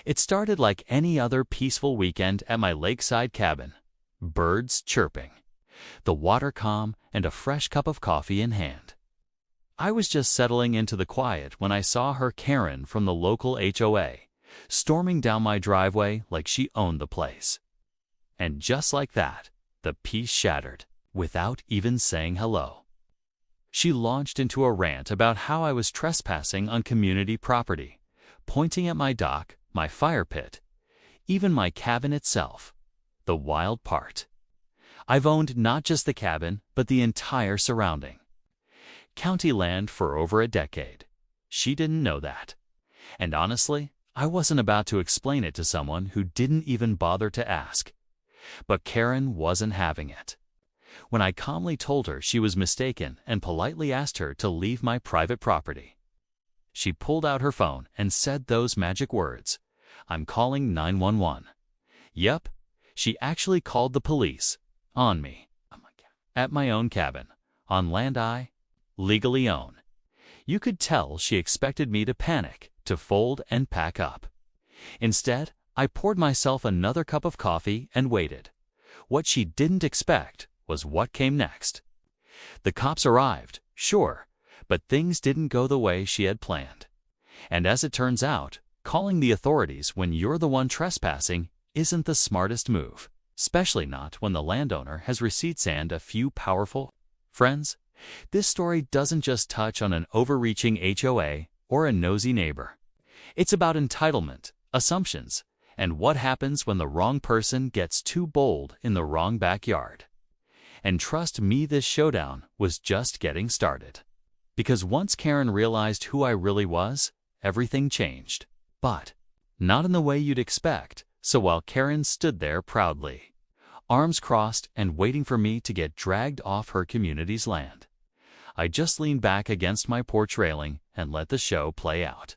It started like any other peaceful weekend at my lakeside cabin. Birds chirping, the water calm, and a fresh cup of coffee in hand. I was just settling into the quiet when I saw her Karen from the local HOA, storming down my driveway like she owned the place. And just like that, the peace shattered, without even saying hello. She launched into a rant about how I was trespassing on community property, pointing at my dock, my fire pit, even my cabin itself. The wild part: I've owned not just the cabin, but the entire surrounding county land for over a decade. She didn't know that. And honestly, I wasn't about to explain it to someone who didn't even bother to ask. But Karen wasn't having it. When I calmly told her she was mistaken and politely asked her to leave my private property, she pulled out her phone and said those magic words, "I'm calling 911. Yep, she actually called the police on me, at my own cabin, on land I legally own. You could tell she expected me to panic, to fold and pack up. Instead, I poured myself another cup of coffee and waited. What she didn't expect was what came next. The cops arrived, sure, but things didn't go the way she had planned. And as it turns out, calling the authorities when you're the one trespassing isn't the smartest move, especially not when the landowner has receipts and a few powerful friends. This story doesn't just touch on an overreaching HOA or a nosy neighbor. It's about entitlement, assumptions, and what happens when the wrong person gets too bold in the wrong backyard. And trust me, this showdown was just getting started. Because once Karen realized who I really was, everything changed. But not in the way you'd expect. So while Karen stood there proudly, arms crossed and waiting for me to get dragged off her community's land, I just leaned back against my porch railing and let the show play out.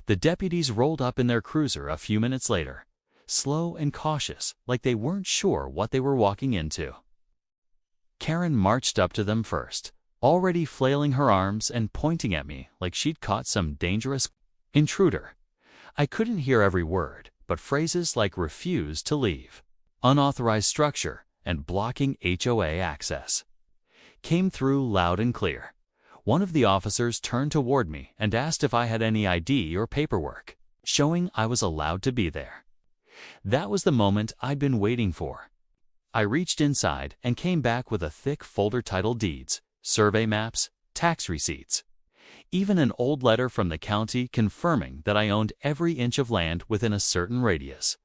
The deputies rolled up in their cruiser a few minutes later, slow and cautious, like they weren't sure what they were walking into. Karen marched up to them first, already flailing her arms and pointing at me like she'd caught some dangerous intruder. I couldn't hear every word, but phrases like refuse to leave, unauthorized structure, and blocking HOA access came through loud and clear. One of the officers turned toward me and asked if I had any ID or paperwork, showing I was allowed to be there. That was the moment I'd been waiting for. I reached inside and came back with a thick folder titled deeds, survey maps, tax receipts, even an old letter from the county confirming that I owned every inch of land within a certain radius.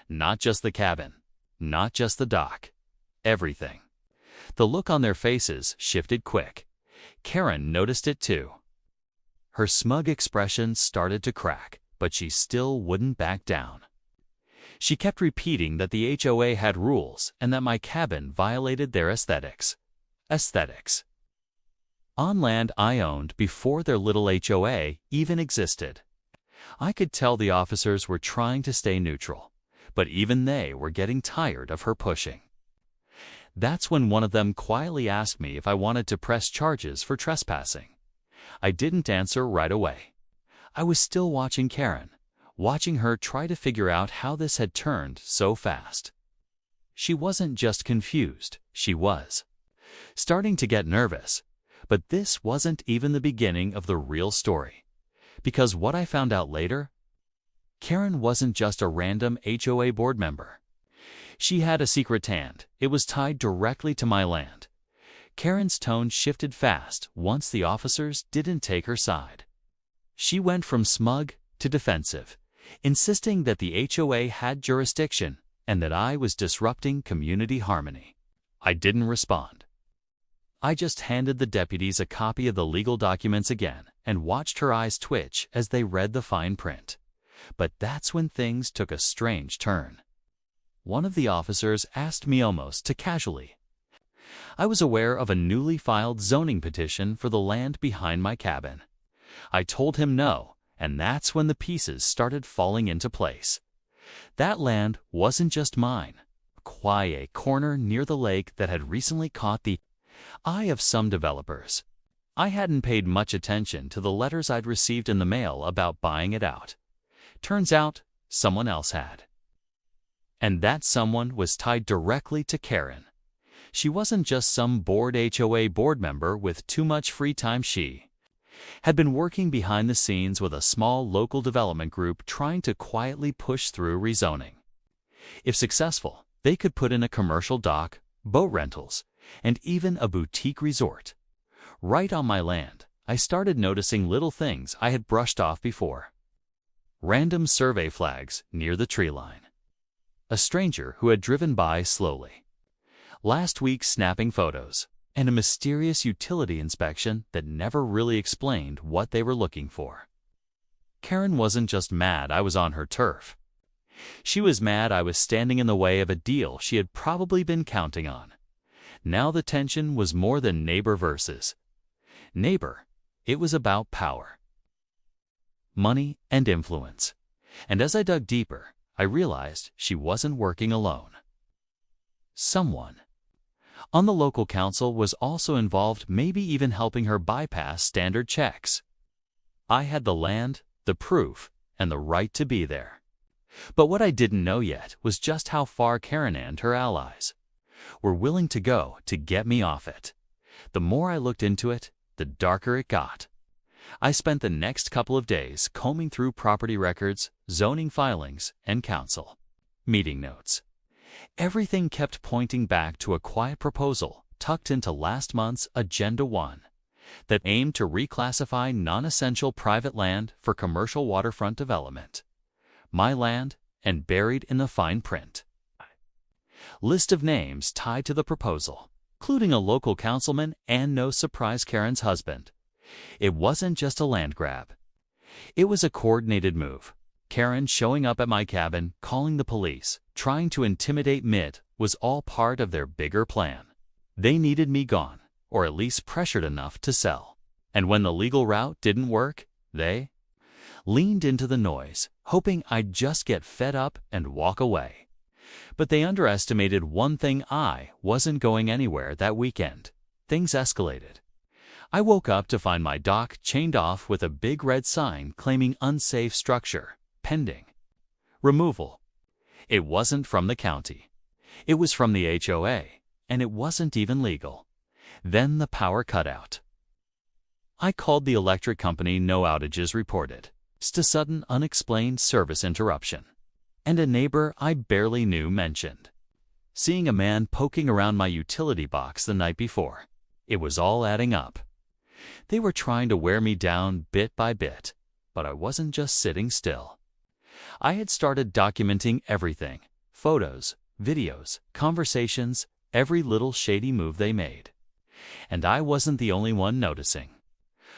Not just the cabin, not just the dock, everything. The look on their faces shifted quick. Karen noticed it too. Her smug expression started to crack, but she still wouldn't back down. She kept repeating that the HOA had rules and that my cabin violated their aesthetics. Aesthetics. On land I owned before their little HOA even existed. I could tell the officers were trying to stay neutral, but even they were getting tired of her pushing. That's when one of them quietly asked me if I wanted to press charges for trespassing. I didn't answer right away. I was still watching Karen, watching her try to figure out how this had turned so fast. She wasn't just confused, she was starting to get nervous. But this wasn't even the beginning of the real story. Because what I found out later, Karen wasn't just a random HOA board member. She had a secret hand. It was tied directly to my land. Karen's tone shifted fast once the officers didn't take her side. She went from smug to defensive, insisting that the HOA had jurisdiction and that I was disrupting community harmony. I didn't respond. I just handed the deputies a copy of the legal documents again and watched her eyes twitch as they read the fine print. But that's when things took a strange turn. One of the officers asked me almost too casually. I was aware of a newly filed zoning petition for the land behind my cabin. I told him no, and that's when the pieces started falling into place. That land wasn't just mine. A quiet corner near the lake that had recently caught the eye of some developers. I hadn't paid much attention to the letters I'd received in the mail about buying it out. Turns out, someone else had. And that someone was tied directly to Karen. She wasn't just some bored HOA board member with too much free time. She had been working behind the scenes with a small local development group trying to quietly push through rezoning. If successful, they could put in a commercial dock, boat rentals, and even a boutique resort. Right on my land, I started noticing little things I had brushed off before. Random survey flags near the tree line. A stranger who had driven by slowly. Last week snapping photos, and a mysterious utility inspection that never really explained what they were looking for. Karen wasn't just mad I was on her turf. She was mad I was standing in the way of a deal she had probably been counting on. Now the tension was more than neighbor versus neighbor. It was about power, money, and influence. And as I dug deeper, I realized she wasn't working alone. Someone on the local council was also involved, maybe even helping her bypass standard checks. I had the land, the proof, and the right to be there. But what I didn't know yet was just how far Karen and her allies were willing to go to get me off it. The more I looked into it, the darker it got. I spent the next couple of days combing through property records, zoning filings, and council meeting notes. Everything kept pointing back to a quiet proposal tucked into last month's Agenda 1 that aimed to reclassify non-essential private land for commercial waterfront development. My land, and buried in the fine print. List of names tied to the proposal, including a local councilman and, no surprise, Karen's husband. It wasn't just a land grab. It was a coordinated move. Karen showing up at my cabin, calling the police, trying to intimidate me, was all part of their bigger plan. They needed me gone, or at least pressured enough to sell. And when the legal route didn't work, they leaned into the noise, hoping I'd just get fed up and walk away. But they underestimated one thing: I wasn't going anywhere that weekend. Things escalated. I woke up to find my dock chained off with a big red sign claiming unsafe structure, pending removal. It wasn't from the county. It was from the HOA, and it wasn't even legal. Then the power cut out. I called the electric company. No outages reported. Just a sudden, unexplained service interruption. And a neighbor I barely knew mentioned seeing a man poking around my utility box the night before. It was all adding up. They were trying to wear me down bit by bit, but I wasn't just sitting still. I had started documenting everything: photos, videos, conversations, every little shady move they made. And I wasn't the only one noticing.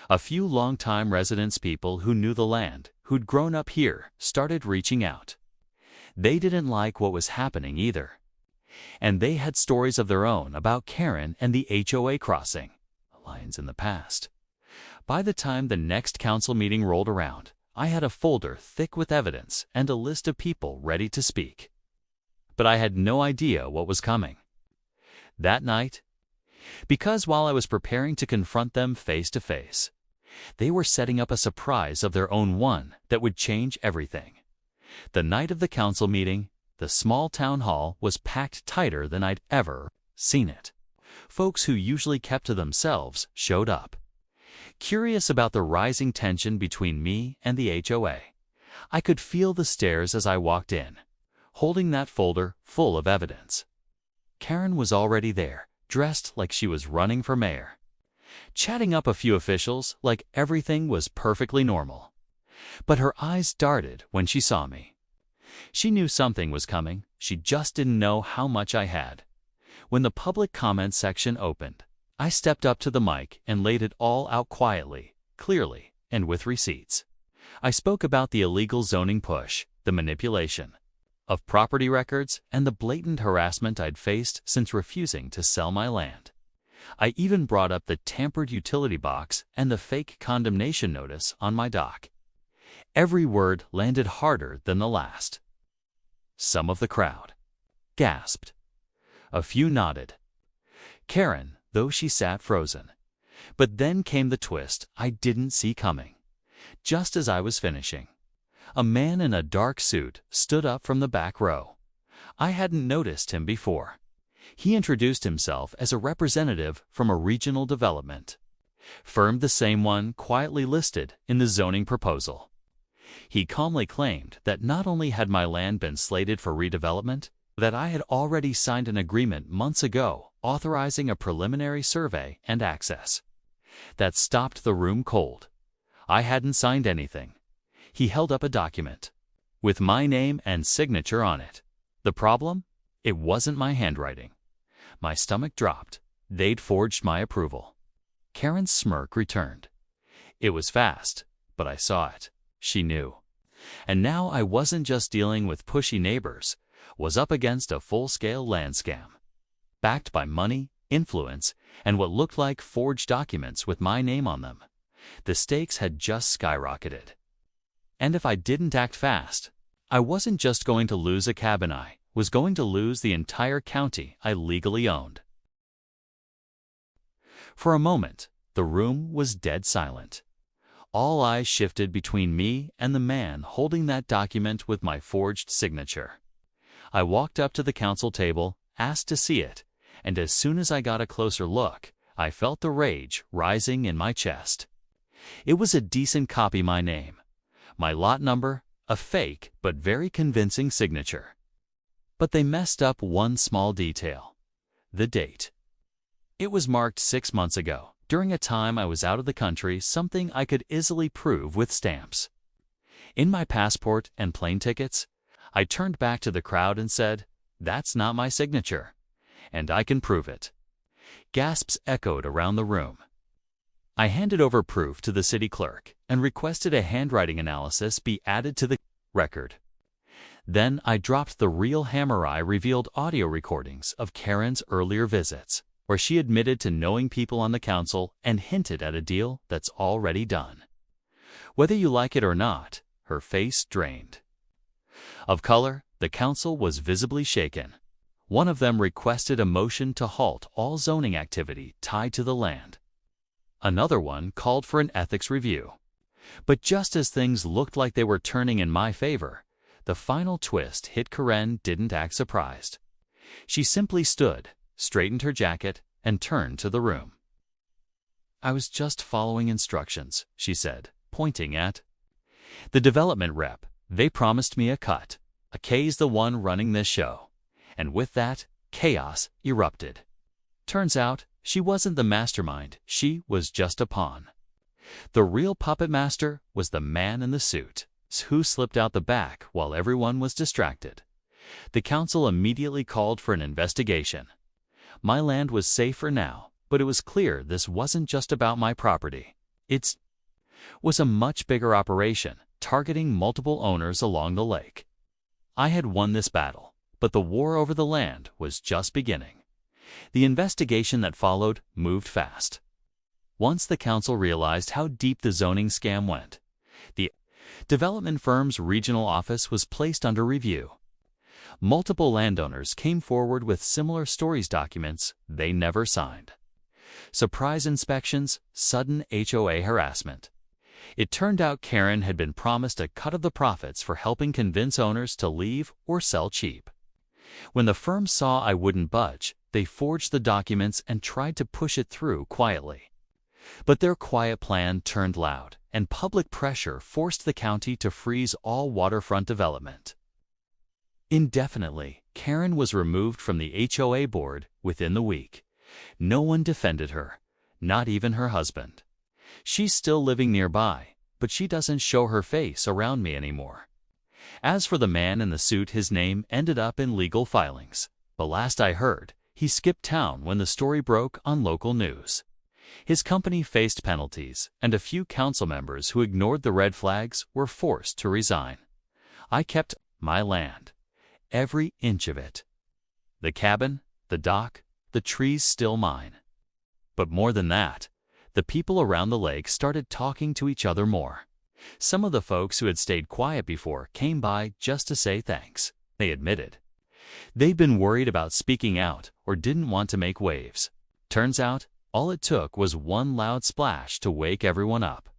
A few longtime residents, people who knew the land, who'd grown up here, started reaching out. They didn't like what was happening either. And they had stories of their own about Karen and the HOA crossing lines in the past. By the time the next council meeting rolled around, I had a folder thick with evidence and a list of people ready to speak. But I had no idea what was coming that night, because while I was preparing to confront them face to face, they were setting up a surprise of their own, one that would change everything. The night of the council meeting, the small town hall was packed tighter than I'd ever seen it. Folks who usually kept to themselves showed up, curious about the rising tension between me and the HOA. I could feel the stares as I walked in, holding that folder full of evidence. Karen was already there, dressed like she was running for mayor, chatting up a few officials like everything was perfectly normal. But her eyes darted when she saw me. She knew something was coming, she just didn't know how much I had. When the public comment section opened, I stepped up to the mic and laid it all out quietly, clearly, and with receipts. I spoke about the illegal zoning push, the manipulation of property records, and the blatant harassment I'd faced since refusing to sell my land. I even brought up the tampered utility box and the fake condemnation notice on my dock. Every word landed harder than the last. Some of the crowd gasped. A few nodded. Karen, though, she sat frozen. But then came the twist I didn't see coming. Just as I was finishing, A man in a dark suit stood up from the back row. I hadn't noticed him before. He introduced himself as a representative from a regional development firm, the same one quietly listed in the zoning proposal. He calmly claimed that not only had my land been slated for redevelopment, that I had already signed an agreement months ago authorizing a preliminary survey and access. That stopped the room cold. I hadn't signed anything. He held up a document with my name and signature on it. The problem? It wasn't my handwriting. My stomach dropped. They'd forged my approval. Karen's smirk returned. It was fast, but I saw it. She knew. And now I wasn't just dealing with pushy neighbors, was up against a full-scale land scam. Backed by money, influence, and what looked like forged documents with my name on them. The stakes had just skyrocketed. And if I didn't act fast, I wasn't just going to lose a cabin, I was going to lose the entire county I legally owned. For a moment, the room was dead silent. All eyes shifted between me and the man holding that document with my forged signature. I walked up to the council table, asked to see it, and as soon as I got a closer look, I felt the rage rising in my chest. It was a decent copy, my name, my lot number, a fake but very convincing signature. But they messed up one small detail: the date. It was marked 6 months ago, during a time I was out of the country, something I could easily prove with stamps. In my passport and plane tickets, I turned back to the crowd and said, "That's not my signature, and I can prove it." Gasps echoed around the room. I handed over proof to the city clerk and requested a handwriting analysis be added to the record. Then I dropped the real hammer. I revealed audio recordings of Karen's earlier visits, where she admitted to knowing people on the council and hinted at a deal that's already done. Whether you like it or not, her face drained. Of color, the council was visibly shaken. One of them requested a motion to halt all zoning activity tied to the land. Another one called for an ethics review. But just as things looked like they were turning in my favor, the final twist hit. Karen didn't act surprised. She simply stood, straightened her jacket, and turned to the room. "I was just following instructions," she said, pointing at the development rep. "They promised me a cut. A K's the one running this show." And with that, chaos erupted. Turns out, she wasn't the mastermind, she was just a pawn. The real puppet master was the man in the suit, who slipped out the back while everyone was distracted. The council immediately called for an investigation. My land was safer now, but it was clear this wasn't just about my property. It was a much bigger operation, targeting multiple owners along the lake. I had won this battle, but the war over the land was just beginning. The investigation that followed moved fast. Once the council realized how deep the zoning scam went, the development firm's regional office was placed under review. Multiple landowners came forward with similar stories, documents they never signed. Surprise inspections, sudden HOA harassment. It turned out Karen had been promised a cut of the profits for helping convince owners to leave or sell cheap. When the firm saw I wouldn't budge, they forged the documents and tried to push it through quietly. But their quiet plan turned loud, and public pressure forced the county to freeze all waterfront development. Indefinitely, Karen was removed from the HOA board within the week. No one defended her, not even her husband. She's still living nearby, but she doesn't show her face around me anymore. As for the man in the suit, his name ended up in legal filings. But last I heard, he skipped town when the story broke on local news. His company faced penalties, and a few council members who ignored the red flags were forced to resign. I kept my land, every inch of it. The cabin, the dock, the trees still mine. But more than that, the people around the lake started talking to each other more. Some of the folks who had stayed quiet before came by just to say thanks, they admitted. They'd been worried about speaking out or didn't want to make waves. Turns out, all it took was one loud splash to wake everyone up.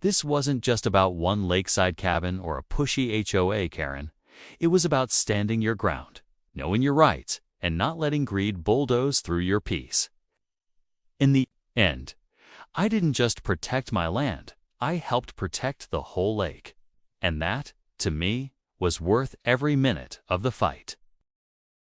This wasn't just about one lakeside cabin or a pushy HOA Karen. It was about standing your ground, knowing your rights, and not letting greed bulldoze through your peace. In the end, I didn't just protect my land, I helped protect the whole lake. And that, to me, was worth every minute of the fight.